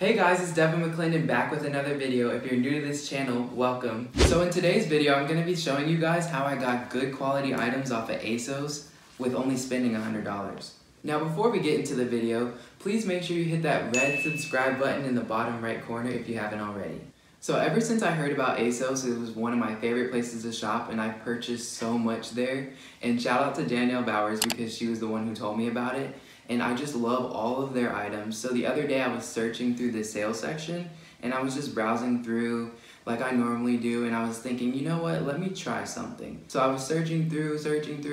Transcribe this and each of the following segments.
Hey guys, it's Dominic McClendon back with another video. If you're new to this channel, welcome. So in today's video, I'm going to be showing you guys how I got good quality items off of Asos with only spending $100. Now before we get into the video, please make sure you hit that red subscribe button in the bottom right corner if you haven't already. So ever since I heard about Asos, it was one of my favorite places to shop and I purchased so much there. And shout out to Danielle Bowers because she was the one who told me about it. And I just love all of their items. So the other day I was searching through the sales section and I was just browsing through like I normally do, and I was thinking, you know what, let me try something. So I was searching through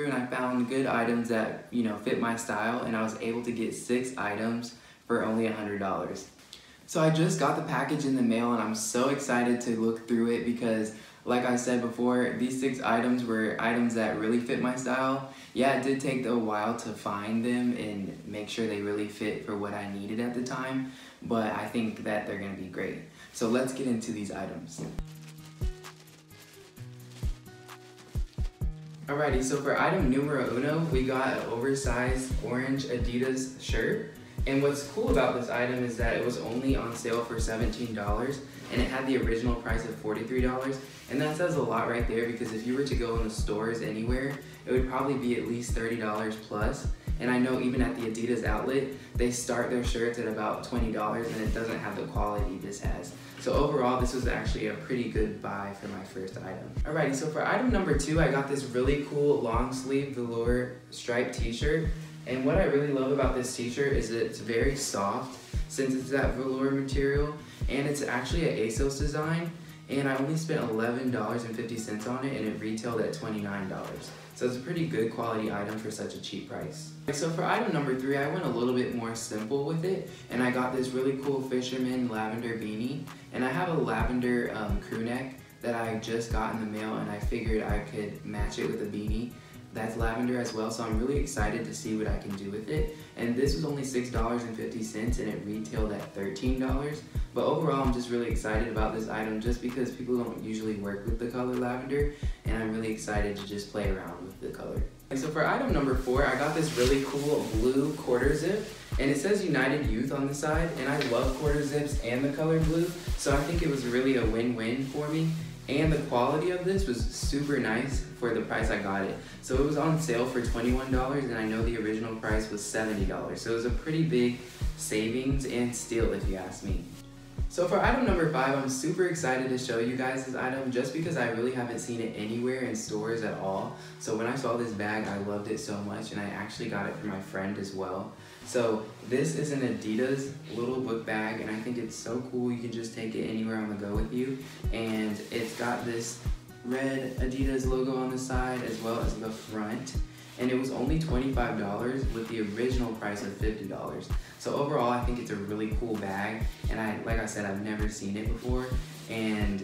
and I found good items that, fit my style, and I was able to get 6 items for only $100. So I just got the package in the mail and I'm so excited to look through it because like I said before, these 6 items were items that really fit my style. Yeah, it did take a while to find them and make sure they really fit for what I needed at the time, but I think that they're gonna be great. So let's get into these items. Alrighty, so for item numero uno, we got an oversized orange Adidas shirt. And what's cool about this item is that it was only on sale for $17 and it had the original price of $43. And that says a lot right there because if you were to go in the stores anywhere, it would probably be at least $30 plus. And I know even at the Adidas outlet, they start their shirts at about $20 and it doesn't have the quality this has. So overall, this was actually a pretty good buy for my first item. Alrighty, so for item number 2, I got this really cool long sleeve velour striped t-shirt. And what I really love about this t-shirt is that it's very soft since it's that velour material, and it's actually an Asos design, and I only spent $11.50 on it and it retailed at $29. So it's a pretty good quality item for such a cheap price. So for item number 3, I went a little bit more simple with it, and I got this really cool fisherman lavender beanie, and I have a lavender crew neck that I just got in the mail, and I figured I could match it with a beanie that's lavender as well, so I'm really excited to see what I can do with it. And this was only $6.50 and it retailed at $13. But overall, I'm just really excited about this item just because people don't usually work with the color lavender, and I'm really excited to just play around with the color. And so for item number 4, I got this really cool blue quarter zip, and it says United Youth on the side, and I love quarter zips and the color blue, so I think it was really a win-win for me. And the quality of this was super nice for the price I got it. So it was on sale for $21 and I know the original price was $70. So it was a pretty big savings and steal if you ask me. So for item number 5, I'm super excited to show you guys this item just because I really haven't seen it anywhere in stores at all. So when I saw this bag, I loved it so much and I actually got it for my friend as well. So this is an Adidas little book bag and I think it's so cool. You can just take it anywhere on the go with you. And it's got this red Adidas logo on the side as well as the front. And it was only $25 with the original price of $50. So overall, I think it's a really cool bag. And like I said, I've never seen it before. And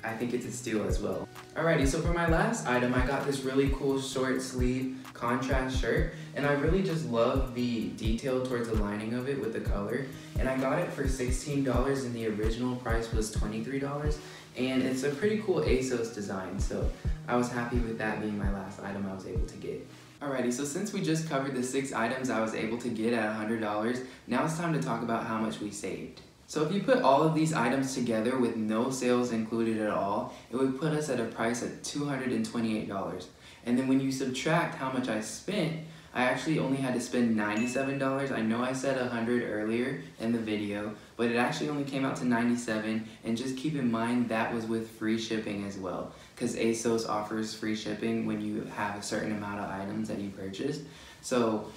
I think it's a steal as well. Alrighty, so for my last item, I got this really cool short sleeve contrast shirt, and I really just love the detail towards the lining of it with the color, and I got it for $16 and the original price was $23, and it's a pretty cool Asos design, so I was happy with that being my last item I was able to get. Alrighty, so since we just covered the 6 items I was able to get at $100, now it's time to talk about how much we saved. So if you put all of these items together with no sales included at all, it would put us at a price of $228. And then when you subtract how much I spent, I actually only had to spend $97. I know I said $100 earlier in the video, but it actually only came out to $97. And just keep in mind that was with free shipping as well, because ASOS offers free shipping when you have a certain amount of items that you purchase. So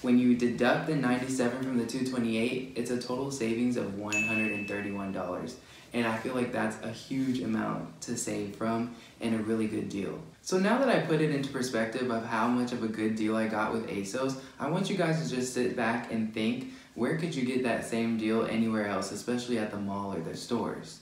when you deduct the 97 from the 228, it's a total savings of $131. And I feel like that's a huge amount to save from and a really good deal. So now that I put it into perspective of how much of a good deal I got with Asos, I want you guys to just sit back and think, where could you get that same deal anywhere else, especially at the mall or the stores?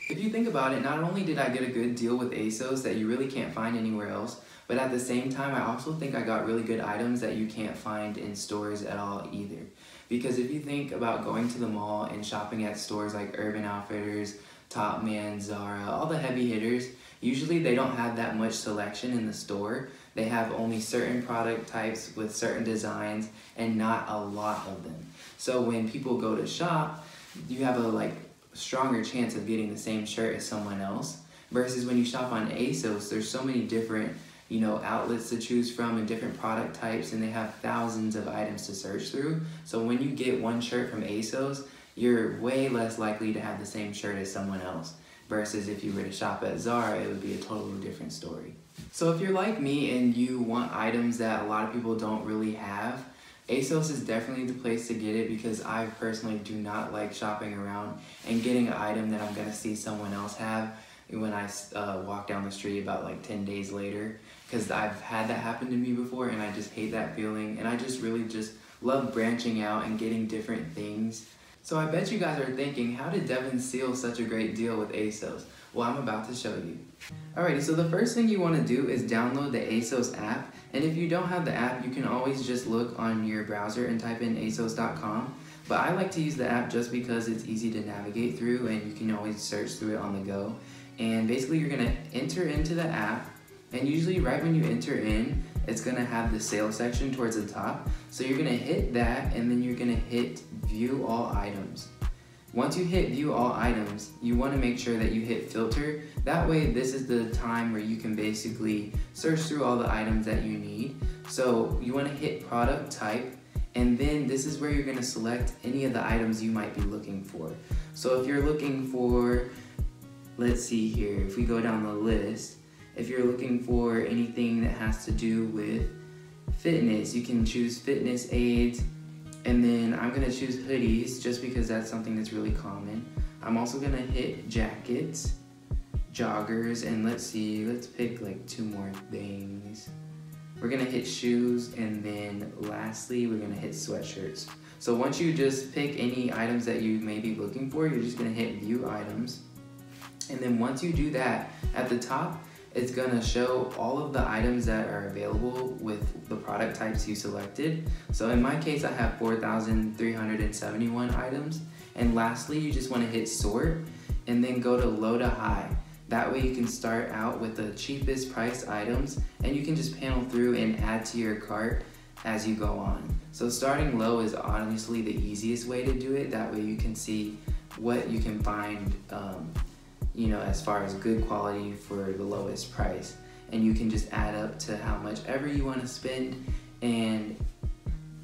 If you think about it, not only did I get a good deal with Asos that you really can't find anywhere else, but at the same time, I also think I got really good items that you can't find in stores at all either. Because if you think about going to the mall and shopping at stores like Urban Outfitters, Top Man, Zara, all the heavy hitters. Usually they don't have that much selection in the store. They have only certain product types with certain designs and not a lot of them. So when people go to shop, you have a stronger chance of getting the same shirt as someone else. Versus when you shop on Asos, there's so many different outlets to choose from and different product types, and they have thousands of items to search through. So when you get one shirt from Asos, you're way less likely to have the same shirt as someone else. Versus if you were to shop at Zara, it would be a totally different story. So if you're like me and you want items that a lot of people don't really have, Asos is definitely the place to get it, because I personally do not like shopping around and getting an item that I'm gonna see someone else have when I walk down the street about 10 days later, because I've had that happen to me before and I just hate that feeling, and I just really love branching out and getting different things. So I bet you guys are thinking, how did Devin seal such a great deal with Asos? Well, I'm about to show you. Alrighty, so the first thing you want to do is download the Asos app, and if you don't have the app, you can always just look on your browser and type in asos.com. But I like to use the app just because it's easy to navigate through and you can always search through it on the go. And basically you're gonna enter into the app, and usually right when you enter in, it's gonna have the sale section towards the top. So you're gonna hit that, and then you're gonna hit view all items. Once you hit view all items, you wanna make sure that you hit filter. That way this is the time where you can basically search through all the items that you need. So you wanna hit product type, and then this is where you're gonna select any of the items you might be looking for. So if you're looking for, let's see here, if we go down the list, if you're looking for anything that has to do with fitness, you can choose fitness aids, and then I'm gonna choose hoodies just because that's something that's really common. I'm also gonna hit jackets, joggers, and let's pick 2 more things. We're gonna hit shoes, and then lastly, we're gonna hit sweatshirts. So once you just pick any items that you may be looking for, you're just gonna hit view items. And then once you do that, at the top, it's gonna show all of the items that are available with the product types you selected. So in my case, I have 4,371 items. And lastly, you just wanna hit sort, and then go to low to high. That way you can start out with the cheapest priced items, and you can just panel through and add to your cart as you go on. So starting low is honestly the easiest way to do it. That way you can see what you can find as far as good quality for the lowest price, and you can just add up to how much ever you want to spend, and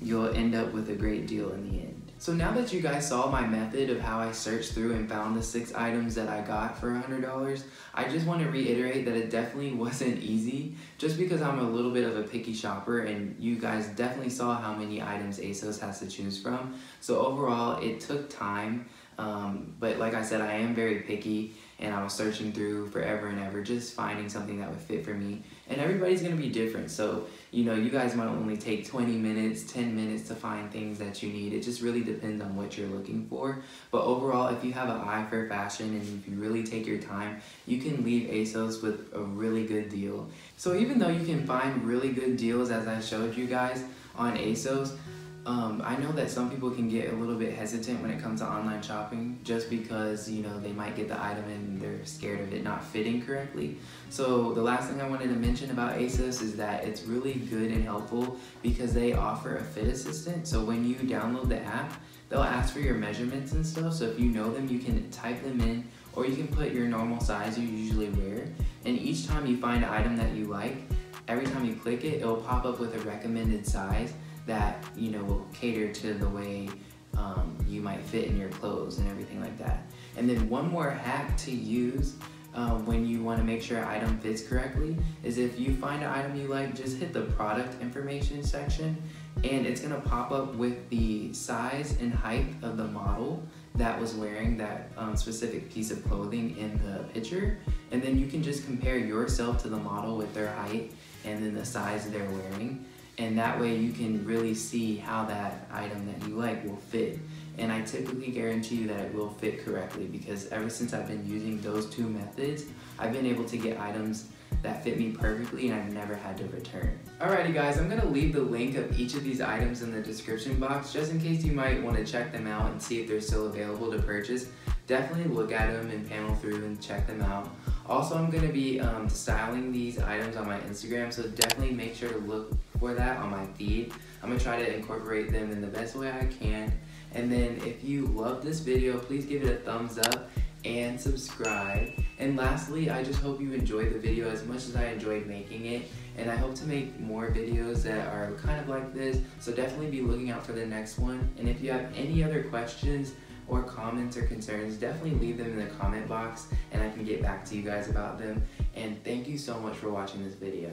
you'll end up with a great deal in the end. So now that you guys saw my method of how I searched through and found the 6 items that I got for $100, I just want to reiterate that it definitely wasn't easy, just because I'm a little bit of a picky shopper, and you guys definitely saw how many items Asos has to choose from. So overall, it took time, but like I said, I am very picky, and I was searching through forever and ever, just finding something that would fit for me. And everybody's gonna be different, so you guys might only take 20 minutes, 10 minutes to find things that you need. It just really depends on what you're looking for. But overall, if you have an eye for fashion and if you really take your time, you can leave Asos with a really good deal. So even though you can find really good deals, as I showed you guys on Asos, I know that some people can get a little bit hesitant when it comes to online shopping, just because they might get the item and they're scared of it not fitting correctly. So the last thing I wanted to mention about Asos is that it's really good and helpful because they offer a fit assistant. So when you download the app, they'll ask for your measurements and stuff. So if you know them, you can type them in, or you can put your normal size you usually wear. And each time you find an item that you like, every time you click it, it'll pop up with a recommended size that will cater to the way you might fit in your clothes and everything like that. And then one more hack to use when you want to make sure an item fits correctly is, if you find an item you like, just hit the product information section, and it's going to pop up with the size and height of the model that was wearing that specific piece of clothing in the picture. And then you can just compare yourself to the model with their height and then the size they're wearing. And that way you can really see how that item that you like will fit. And I typically guarantee you that it will fit correctly, because ever since I've been using those 2 methods, I've been able to get items that fit me perfectly and I've never had to return. Alrighty guys, I'm gonna leave the link of each of these items in the description box just in case you might want to check them out and see if they're still available to purchase. Definitely look at them and panel through and check them out. Also, I'm going to be styling these items on my Instagram, so definitely make sure to look for that on my feed. I'm going to try to incorporate them in the best way I can. And then if you love this video, please give it a thumbs up and subscribe. And lastly, I just hope you enjoyed the video as much as I enjoyed making it. And I hope to make more videos that are kind of like this, so definitely be looking out for the next one. And if you have any other questions or comments or concerns, definitely leave them in the comment box and I can get back to you guys about them. And thank you so much for watching this video.